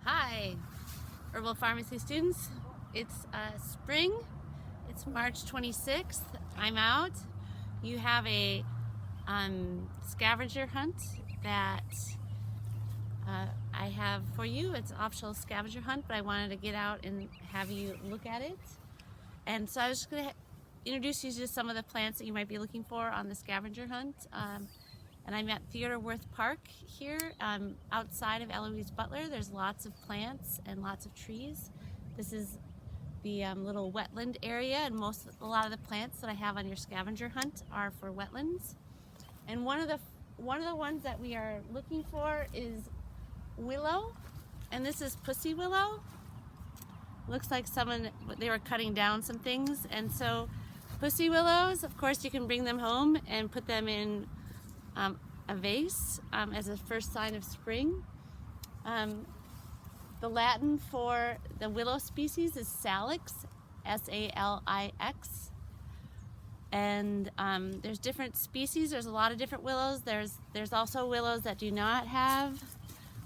Hi, herbal pharmacy students. It's spring. It's March 26th. I'm out. You have a scavenger hunt that I have for you. It's an optional scavenger hunt, but I wanted to get out and have you look at it. And so I was just going to introduce you to some of the plants that you might be looking for on the scavenger hunt. And I'm at Theodore Wirth Park here outside of Eloise Butler. There's lots of plants and lots of trees. This is the little wetland area, and a lot of the plants that I have on your scavenger hunt are for wetlands. And one of the ones that we are looking for is willow, and this is pussy willow. Looks like they were cutting down some things, and so pussy willows, of course, you can bring them home and put them in a vase as a first sign of spring. The Latin for the willow species is Salix, S-A-L-I-X. And there's different species. There's a lot of different willows. There's also willows that do not have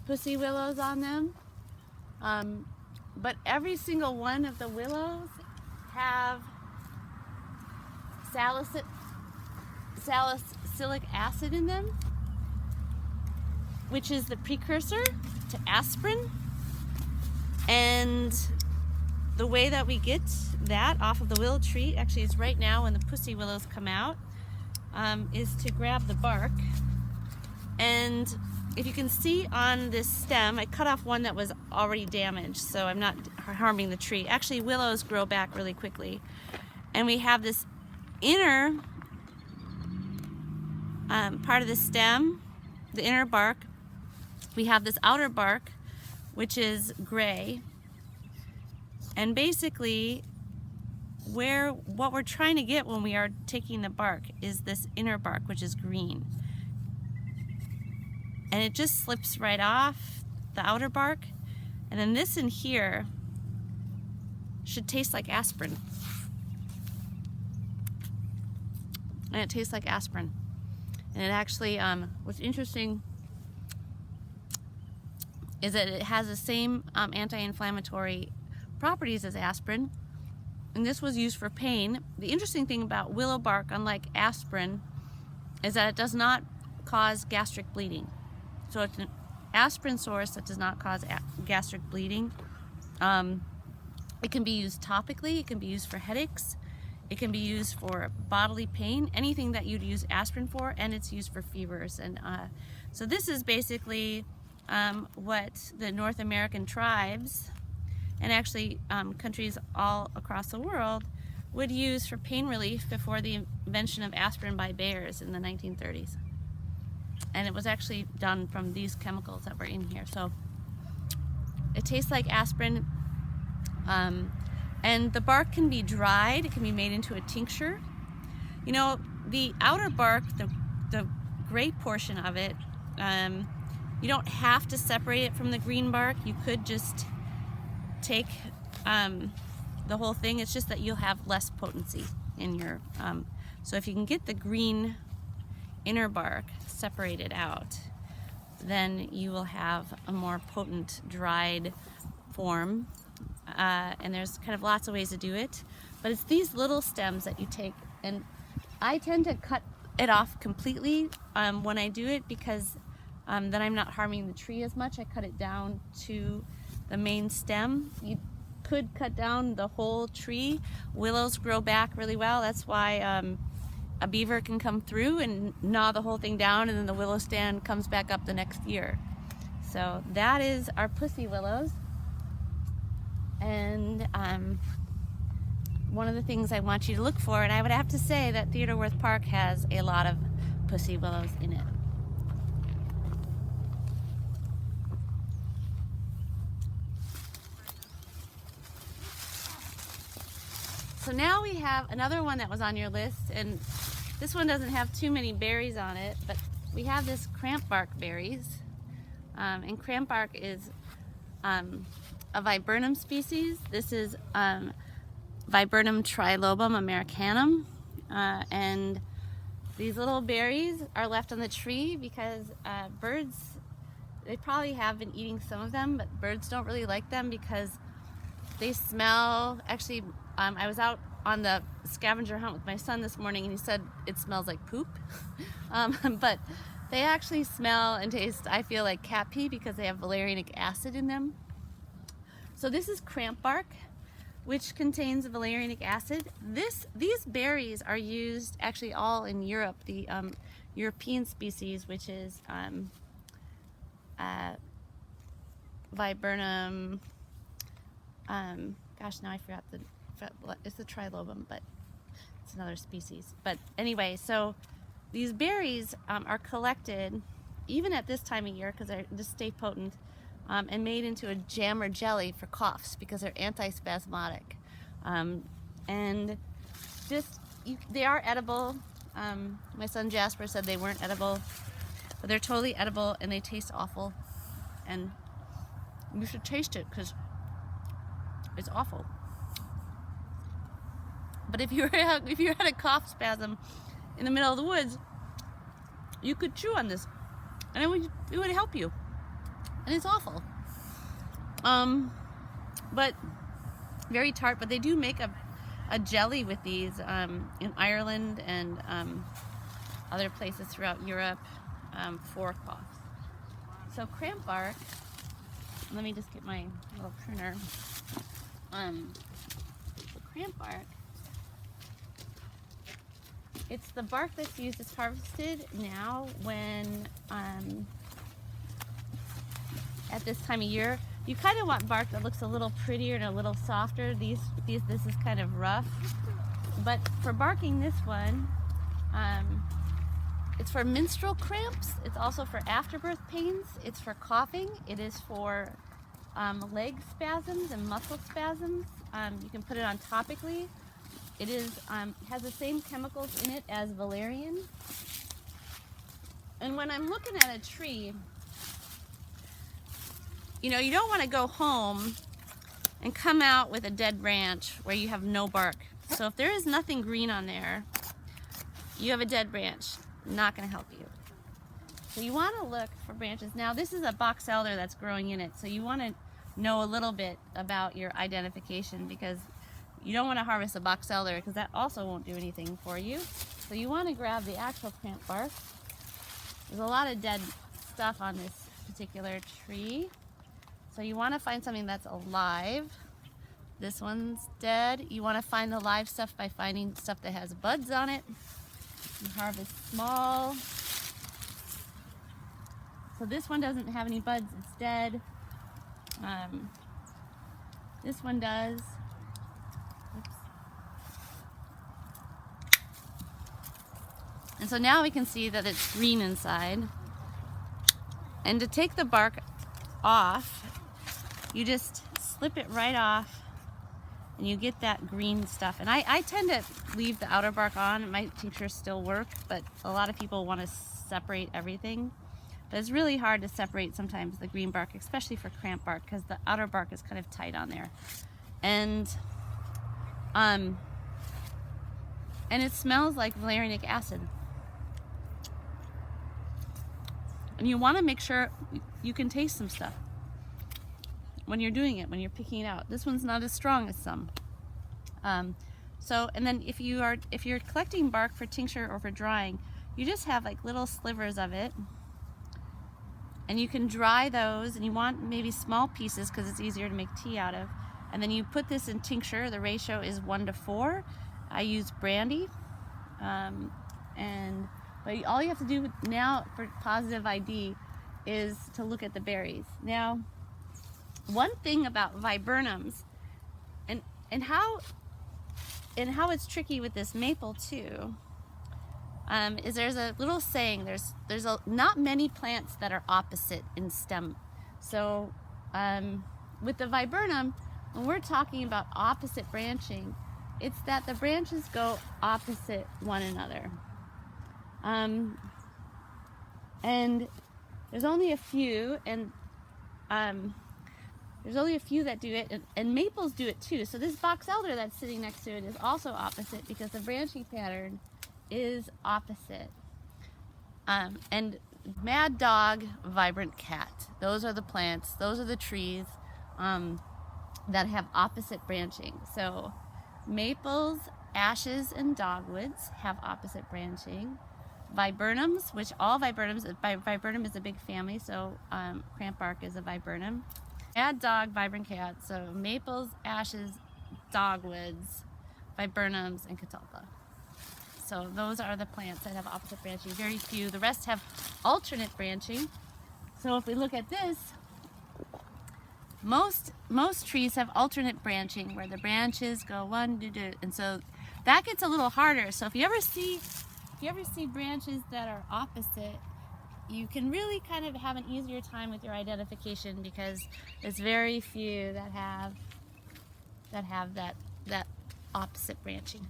pussy willows on them. But every single one of the willows have salicylic acid in them, which is the precursor to aspirin. And the way that we get that off of the willow tree, actually it's right now when the pussy willows come out, is to grab the bark. And if you can see on this stem, I cut off one that was already damaged, so I'm not harming the tree. Actually, willows grow back really quickly. And we have this inner part of the stem, the inner bark. We have this outer bark, which is gray. And basically, what we're trying to get when we are taking the bark is this inner bark, which is green. And it just slips right off the outer bark. And then this in here should taste like aspirin. And it tastes like aspirin. And it actually, what's interesting is that it has the same anti-inflammatory properties as aspirin, and this was used for pain. The interesting thing about willow bark, unlike aspirin, is that it does not cause gastric bleeding. So it's an aspirin source that does not cause gastric bleeding. It can be used topically, it can be used for headaches, it can be used for bodily pain, anything that you'd use aspirin for, and it's used for fevers. And so this is basically what the North American tribes, and actually countries all across the world, would use for pain relief before the invention of aspirin by Bayers in the 1930s. And it was actually done from these chemicals that were in here. So it tastes like aspirin. And the bark can be dried, it can be made into a tincture. You know, the outer bark, the gray portion of it, you don't have to separate it from the green bark. You could just take the whole thing. It's just that you'll have less potency in your, so if you can get the green inner bark separated out, then you will have a more potent dried form. And there's kind of lots of ways to do it, but it's these little stems that you take, and I tend to cut it off completely when I do it, because then I'm not harming the tree as much. I cut it down to the main stem. You could cut down the whole tree. Willows grow back really well. That's why a beaver can come through and gnaw the whole thing down, and then the willow stand comes back up the next year. So that is our pussy willows. And one of the things I want you to look for, and I would have to say that Theodore Wirth Park has a lot of pussy willows in it. So now we have another one that was on your list, and this one doesn't have too many berries on it, but we have this crampbark berries. And crampbark is a viburnum species. This is Viburnum trilobum americanum, and these little berries are left on the tree because birds they probably have been eating some of them, but birds don't really like them because they smell. Actually, I was out on the scavenger hunt with my son this morning and he said it smells like poop. But they actually smell and taste, I feel, like cat pee because they have valerianic acid in them. So this is cramp bark, which contains valerianic acid. These berries are used actually all in Europe, the European species, which is viburnum. Gosh, now I forgot it's the trilobum, but it's another species. But anyway, so these berries are collected even at this time of year because they're just stay potent, and made into a jam or jelly for coughs because they're antispasmodic. And they are edible. My son Jasper said they weren't edible, but they're totally edible and they taste awful. And you should taste it because it's awful. But if you had a cough spasm in the middle of the woods, you could chew on this, and it would help you. And it's awful. But very tart. But they do make a jelly with these in Ireland and other places throughout Europe for coughs. So cramp bark. Let me just get my little pruner. Cramp bark. It's the bark that's used. It's harvested now when at this time of year. You kind of want bark that looks a little prettier and a little softer. This is kind of rough. But for barking this one, it's for menstrual cramps. It's also for afterbirth pains. It's for coughing. It is for leg spasms and muscle spasms. You can put it on topically. It has the same chemicals in it as valerian. And when I'm looking at a tree, you know, you don't want to go home and come out with a dead branch where you have no bark. So if there is nothing green on there, you have a dead branch. Not going to help you. So you want to look for branches. Now this is a box elder that's growing in it, so you want to know a little bit about your identification because you don't want to harvest a box elder because that also won't do anything for you. So you want to grab the actual cramp bark. There's a lot of dead stuff on this particular tree. So you want to find something that's alive. This one's dead. You want to find the live stuff by finding stuff that has buds on it. You harvest small. So this one doesn't have any buds, it's dead. This one does. Oops. And so now we can see that it's green inside. And to take the bark off, you just slip it right off and you get that green stuff. And I tend to leave the outer bark on. My tinctures still work, but a lot of people want to separate everything. But it's really hard to separate sometimes the green bark, especially for cramp bark, because the outer bark is kind of tight on there. And it smells like valerianic acid. And you want to make sure you can taste some stuff when you're doing it, when you're picking it out. This one's not as strong as some. And then if you're collecting bark for tincture or for drying, you just have like little slivers of it, and you can dry those, and you want maybe small pieces because it's easier to make tea out of. And then you put this in tincture. The ratio is 1:4. I use brandy, but all you have to do now for positive ID is to look at the berries. Now, one thing about viburnums, and how it's tricky with this maple too, is there's a little saying. There's not many plants that are opposite in stem. So with the viburnum, when we're talking about opposite branching, it's that the branches go opposite one another. And there's only a few, and there's only a few that do it, and maples do it too. So this box elder that's sitting next to it is also opposite because the branching pattern is opposite. And Mad dog, vibrant cat. Those are the plants, those are the trees that have opposite branching. So maples, ashes, and dogwoods have opposite branching. Viburnums, which all viburnums, viburnum is a big family, so crampbark is a viburnum. Mad dog, vibrant cat, so maples, ashes, dogwoods, viburnums, and catalpa. So those are the plants that have opposite branching, very few. The rest have alternate branching. So if we look at this, most trees have alternate branching where the branches go one, two, and so that gets a little harder. So if you ever see branches that are opposite, you can really kind of have an easier time with your identification because there's very few that have that opposite branching.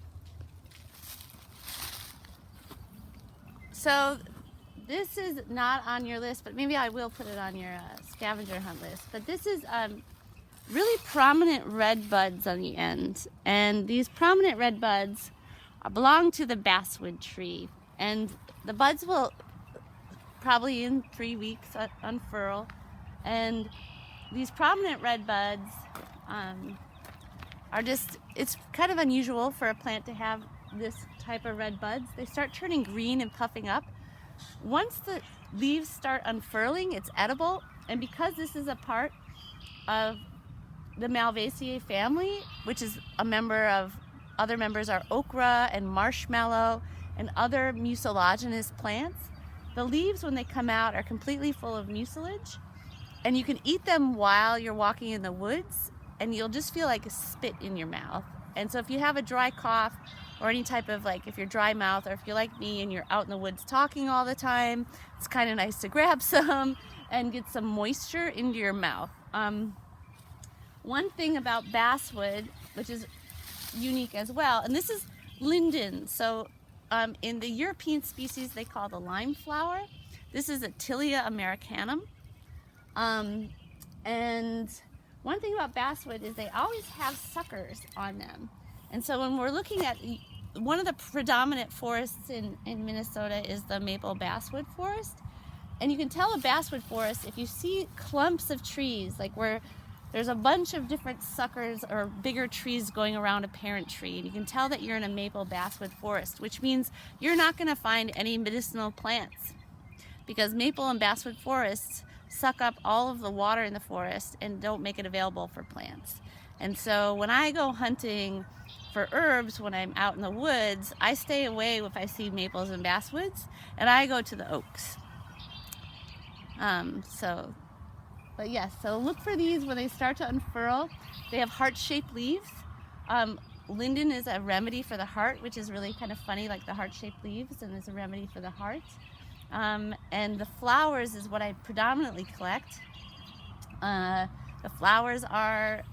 So this is not on your list, but maybe I will put it on your scavenger hunt list. But this is really prominent red buds on the end. And these prominent red buds belong to the basswood tree. And the buds will probably in 3 weeks unfurl. And these prominent red buds are just, it's kind of unusual for a plant to have this type of red buds. They start turning green and puffing up. Once the leaves start unfurling, it's edible, and because this is a part of the Malvaceae family, which is a member of, other members are okra and marshmallow and other mucilaginous plants, the leaves when they come out are completely full of mucilage, and you can eat them while you're walking in the woods, and you'll just feel like a spit in your mouth. And so if you have a dry cough or any type of, like, if you're dry mouth, or if you're like me and you're out in the woods talking all the time, it's kind of nice to grab some and get some moisture into your mouth. One thing about basswood, which is unique as well, and this is linden. So in the European species they call the lime flower. This is Atilia americanum. And one thing about basswood is they always have suckers on them. And so when we're looking at one of the predominant forests in Minnesota is the maple basswood forest. And you can tell a basswood forest if you see clumps of trees, like where there's a bunch of different suckers or bigger trees going around a parent tree. And you can tell that you're in a maple basswood forest, which means you're not going to find any medicinal plants, because maple and basswood forests suck up all of the water in the forest and don't make it available for plants. And so when I go hunting for herbs, when I'm out in the woods, I stay away if I see maples and basswoods, and I go to the oaks. But yes, so look for these when they start to unfurl. They have heart-shaped leaves. Linden is a remedy for the heart, which is really kind of funny, like the heart-shaped leaves, and it's a remedy for the heart. And the flowers is what I predominantly collect. The flowers are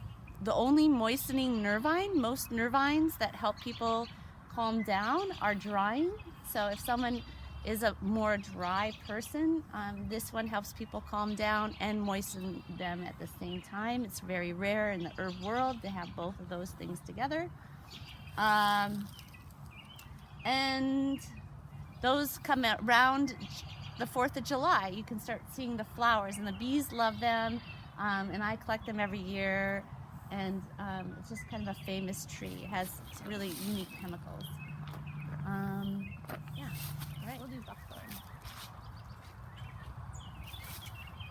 the only moistening nervine. Most nervines that help people calm down are drying. So if someone is a more dry person, this one helps people calm down and moisten them at the same time. It's very rare in the herb world to have both of those things together. And those come out around the 4th of July. You can start seeing the flowers, and the bees love them, and I collect them every year, and it's just kind of a famous tree. It has really unique chemicals. Yeah, all right, we'll do buckthorn.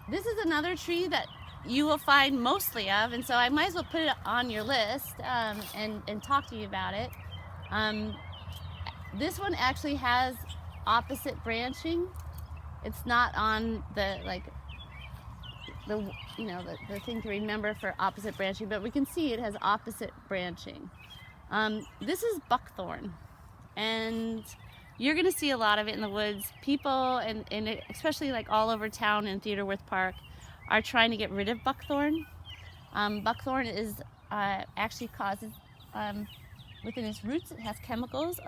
This is another tree that you will find mostly of, and so I might as well put it on your list and talk to you about it. This one actually has opposite branching. It's not on the the thing to remember for opposite branching, but we can see it has opposite branching. This is buckthorn, and you're gonna see a lot of it in the woods. People and especially like all over town in Theodore-Wirth Park are trying to get rid of buckthorn. Buckthorn is actually causes within its roots, it has chemicals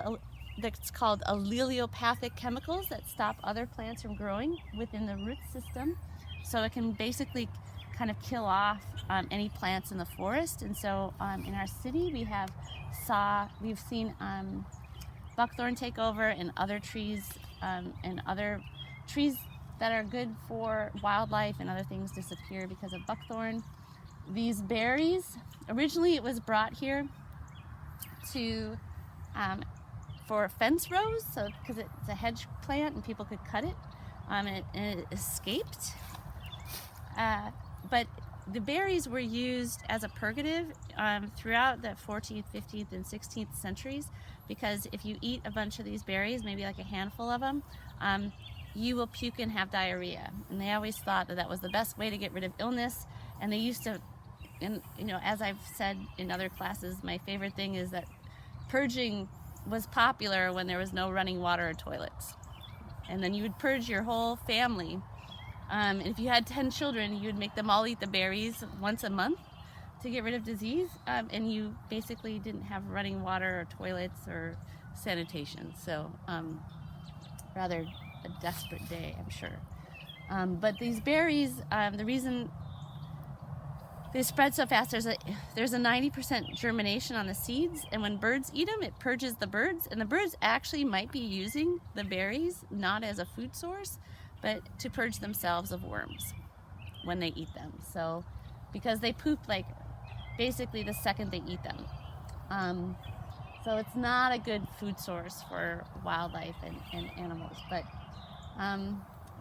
that's called alleliopathic chemicals that stop other plants from growing within the root system. So it can basically kind of kill off any plants in the forest. And so in our city we've seen buckthorn take over, and other trees that are good for wildlife and other things disappear because of buckthorn. These berries, originally it was brought here to for fence rows, so because it's a hedge plant and people could cut it, and it escaped. But the berries were used as a purgative throughout the 14th, 15th, and 16th centuries, because if you eat a bunch of these berries, maybe like a handful of them, you will puke and have diarrhea. And they always thought that that was the best way to get rid of illness. And they used to, and you know, as I've said in other classes, my favorite thing is that purging was popular when there was no running water or toilets. And then you would purge your whole family. And if you had 10 children, you would make them all eat the berries once a month to get rid of disease. And you basically didn't have running water or toilets or sanitation. So rather a desperate day, I'm sure. But these berries, the reason they spread so fast, there's a 90% germination on the seeds, and when birds eat them, it purges the birds, and the birds actually might be using the berries not as a food source, but to purge themselves of worms when they eat them. So, because they poop like basically the second they eat them. So it's not a good food source for wildlife and animals, but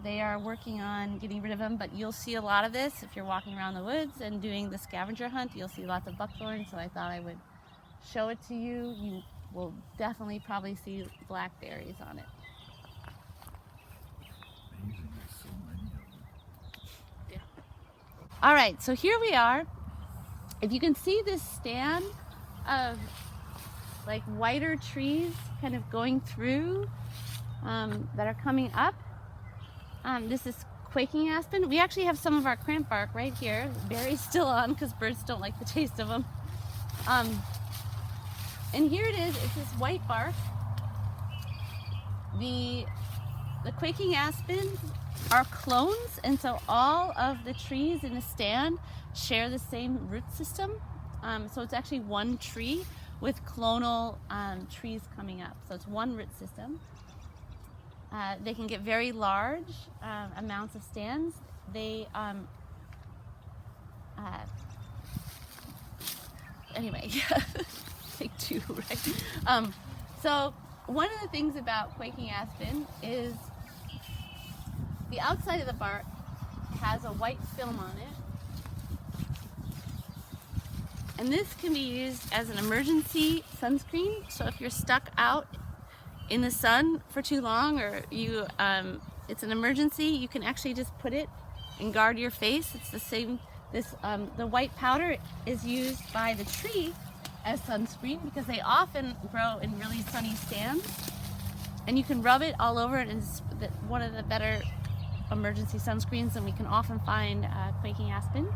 they are working on getting rid of them. But you'll see a lot of this if you're walking around the woods and doing the scavenger hunt. You'll see lots of buckthorn, so I thought I would show it to you. You will definitely probably see blackberries on it. Amazing, there's so many of them. Yeah. All right, so here we are. If you can see this stand of like whiter trees kind of going through that are coming up. This is quaking aspen. We actually have some of our cramp bark right here. The berry's still on because birds don't like the taste of them. And here it is. It's this white bark. The quaking aspens are clones, and so all of the trees in the stand share the same root system. So it's actually one tree with clonal trees coming up. So it's one root system. They can get very large amounts of stands. They, anyway, take two, right? So one of the things about quaking aspen is the outside of the bark has a white film on it. And this can be used as an emergency sunscreen. So if you're stuck out in the sun for too long, or you it's an emergency, you can actually just put it and guard your face. It's the same. The white powder is used by the tree as sunscreen because they often grow in really sunny stands, and you can rub it all over it, and it's one of the better emergency sunscreens, and we can often find quaking aspen.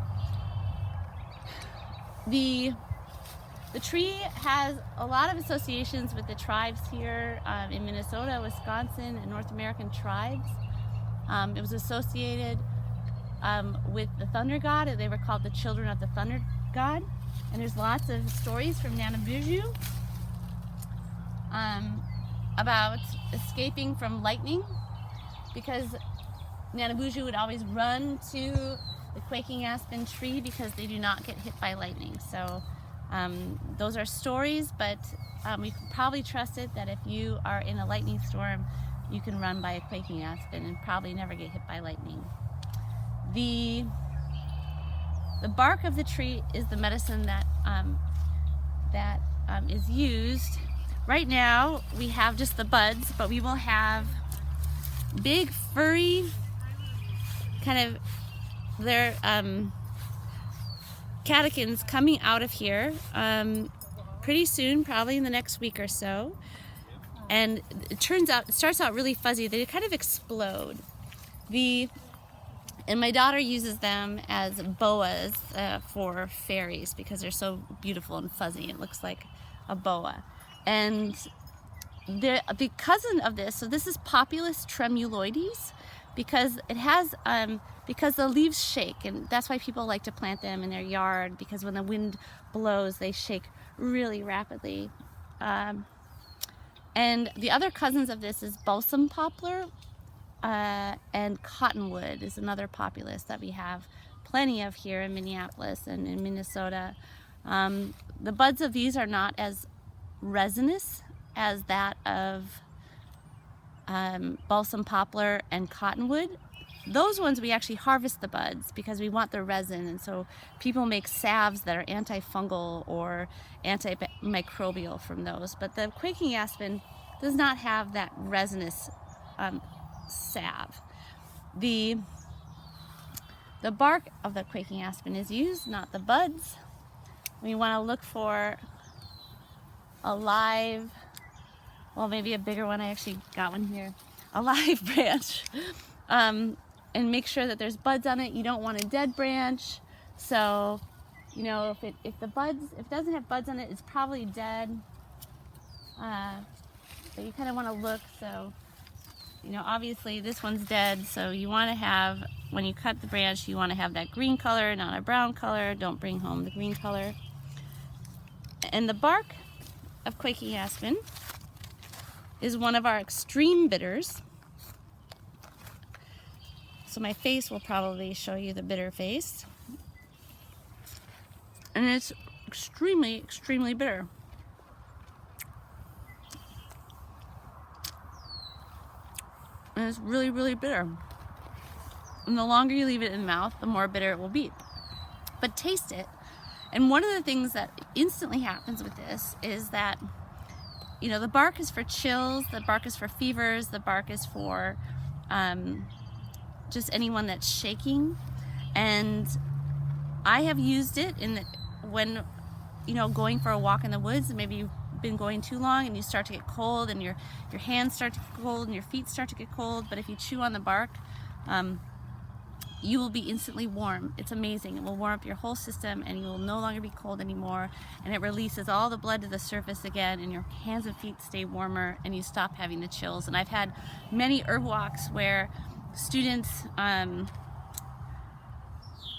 The tree has a lot of associations with the tribes here in Minnesota, Wisconsin, and North American tribes. It was associated with the thunder god, and they were called the children of the thunder god. And there's lots of stories from Nanabuju about escaping from lightning, because Nanabuju would always run to the quaking aspen tree because they do not get hit by lightning. So those are stories, but you can probably trust it that if you are in a lightning storm, you can run by a quaking aspen and probably never get hit by lightning. The bark of the tree is the medicine that is used. Right now we have just the buds, but we will have big furry kind of their catechins coming out of here pretty soon, probably in the next week or so. And it starts out really fuzzy. They kind of explode. And my daughter uses them as boas for fairies because they're so beautiful and fuzzy. It looks like a boa. And the cousin of this, so this is Populus tremuloides, because it has because the leaves shake, and that's why people like to plant them in their yard, because when the wind blows they shake really rapidly. And the other cousins of this is balsam poplar, and cottonwood is another populus that we have plenty of here in Minneapolis and in Minnesota. The buds of these are not as resinous as that of balsam poplar and cottonwood. Those ones we actually harvest the buds because we want the resin, and so people make salves that are antifungal or antimicrobial from those. But the quaking aspen does not have that resinous salve. The bark of the quaking aspen is used, not the buds. We want to look for a live, well, maybe a bigger one. I actually got one here, a live branch, and make sure that there's buds on it. You don't want a dead branch. So, you know, if it doesn't have buds on it, it's probably dead. But you kind of want to look. So, you know, obviously this one's dead. So you want to have, when you cut the branch, you want to have that green color, not a brown color. Don't bring home the green color. And the bark of quaking aspen is one of our extreme bitters. So my face will probably show you the bitter face. And it's extremely, extremely bitter. And it's really, really bitter. And the longer you leave it in the mouth, the more bitter it will be. But taste it. And one of the things that instantly happens with this is that, you know, the bark is for chills, the bark is for fevers, the bark is for just anyone that's shaking. And I have used it when, you know, going for a walk in the woods, and maybe you've been going too long and you start to get cold, and your hands start to get cold and your feet start to get cold. But if you chew on the bark, you will be instantly warm. It's amazing. It will warm up your whole system, and you will no longer be cold anymore, and it releases all the blood to the surface again, and your hands and feet stay warmer, and you stop having the chills. And I've had many herb walks where students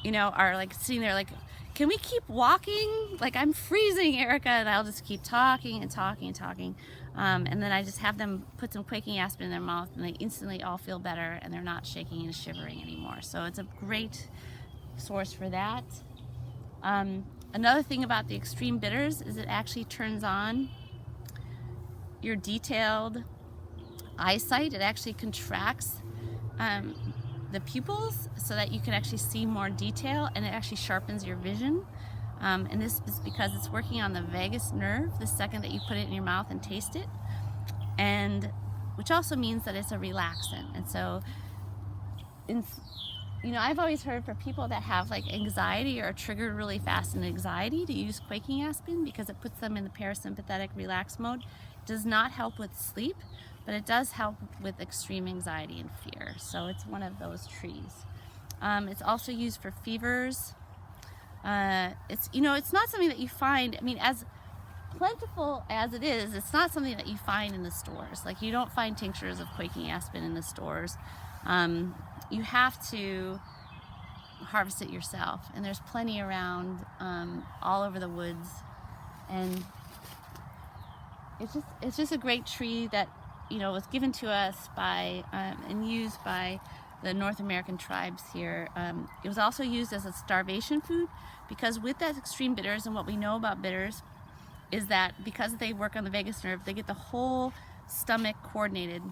you know, are like sitting there like, can we keep walking? Like, I'm freezing, Erica. And I'll just keep talking and talking and talking. And then I just have them put some quaking aspen in their mouth, and they instantly all feel better, and they're not shaking and shivering anymore. So it's a great source for that. Another thing about the extreme bitters is it actually turns on your detailed eyesight. It actually contracts the pupils so that you can actually see more detail, and it actually sharpens your vision. And this is because it's working on the vagus nerve the second that you put it in your mouth and taste it, and which also means that it's a relaxant. And so, you know, I've always heard for people that have like anxiety or are triggered really fast in anxiety to use quaking aspen because it puts them in the parasympathetic relax mode. It does not help with sleep, but it does help with extreme anxiety and fear. So it's one of those trees. It's also used for fevers. It's, you know, it's not something that you find, I mean, as plentiful as it is, it's not something that you find in the stores. Like, you don't find tinctures of quaking aspen in the stores. You have to harvest it yourself, and there's plenty around all over the woods. And it's just a great tree that, you know, was given to us by and used by the North American tribes here. It was also used as a starvation food because with that extreme bitters, and what we know about bitters is that because they work on the vagus nerve, they get the whole stomach coordinated,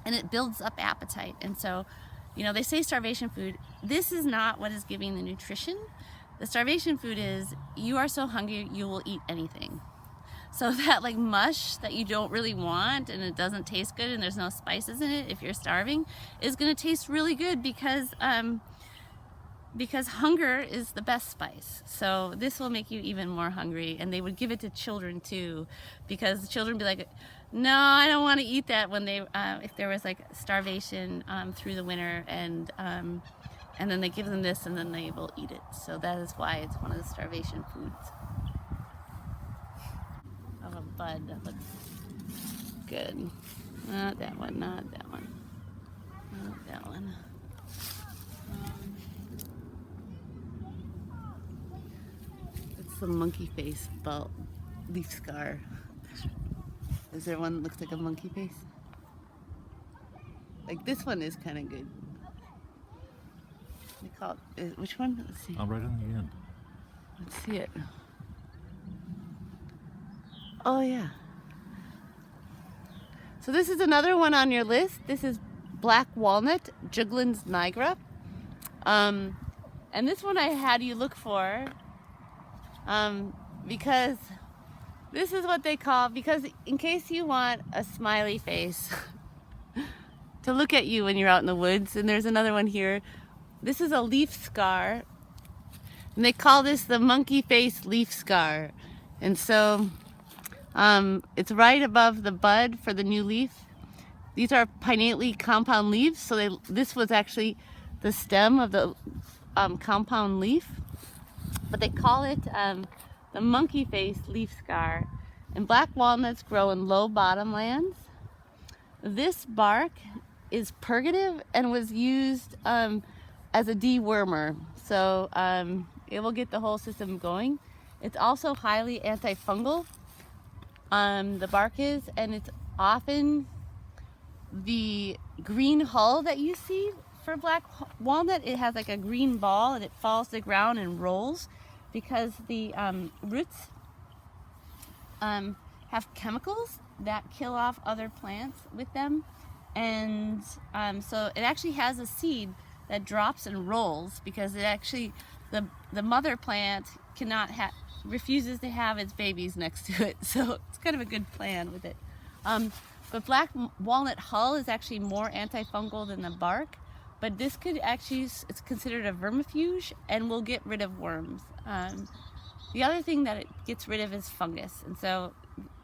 and it builds up appetite. And so, you know, they say starvation food. This is not what is giving the nutrition. The starvation food is you are so hungry you will eat anything. So that like mush that you don't really want and it doesn't taste good and there's no spices in it if you're starving is going to taste really good because hunger is the best spice. So this will make you even more hungry, and they would give it to children too, because the children would be like, no, I don't want to eat that when they if there was like starvation through the winter, and then they give them this and then they will eat it. So that is why it's one of the starvation foods. Of a bud that looks good. Not that one, not that one. Not that one. It's the monkey face leaf scar. Is there one that looks like a monkey face? Like this one is kind of good. They call it, which one? Let's see. I'm right on the end. Let's see it. Oh yeah. So this is another one on your list. This is black walnut, Juglans nigra. And this one I had you look for because this is what they call, because in case you want a smiley face to look at you when you're out in the woods, and there's another one here. This is a leaf scar, and they call this the monkey face leaf scar. And so it's right above the bud for the new leaf. These are pinnately compound leaves, so this was actually the stem of the compound leaf, but they call it the monkey face leaf scar. And black walnuts grow in low bottomlands. This bark is purgative and was used as a dewormer, so it will get the whole system going. It's also highly antifungal. The bark is, and it's often the green hull that you see for black walnut. It has like a green ball and it falls to the ground and rolls because the roots have chemicals that kill off other plants with them. And so it actually has a seed that drops and rolls because it actually, the mother plant refuses to have its babies next to it. So it's kind of a good plan with it. But black walnut hull is actually more antifungal than the bark, but this could actually, it's considered a vermifuge and will get rid of worms. The other thing that it gets rid of is fungus. And so,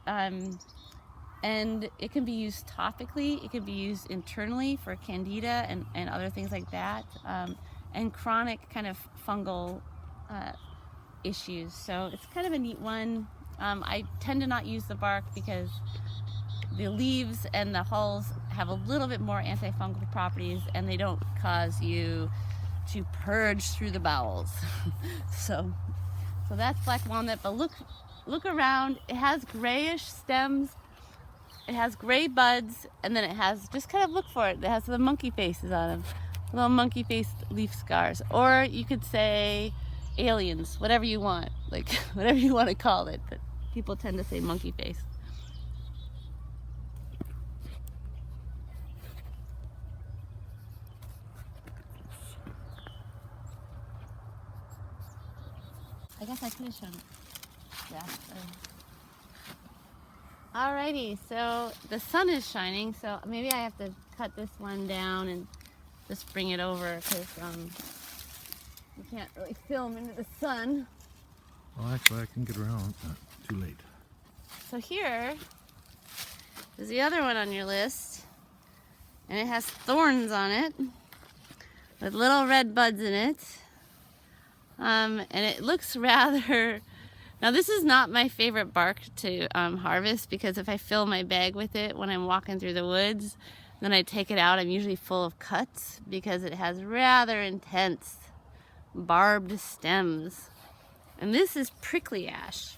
and it can be used topically, it can be used internally for candida and other things like that, and chronic kind of fungal issues. So it's kind of a neat one. I tend to not use the bark because the leaves and the hulls have a little bit more antifungal properties and they don't cause you to purge through the bowels. so that's black walnut. But look around. It has grayish stems, it has gray buds, and then it has, just kind of look for it, it has the monkey faces on them, little monkey faced leaf scars, or you could say aliens, whatever you want, like whatever you want to call it, but people tend to say monkey face. I guess I could have shown it. Yeah. Alrighty, so the sun is shining, so maybe I have to cut this one down and just bring it over because you can't really film into the sun. Well, actually, I can get around. Too late. So here is the other one on your list, and it has thorns on it with little red buds in it. And it looks rather, now this is not my favorite bark to harvest, because if I fill my bag with it when I'm walking through the woods, then I take it out, I'm usually full of cuts because it has rather intense barbed stems. And this is prickly ash.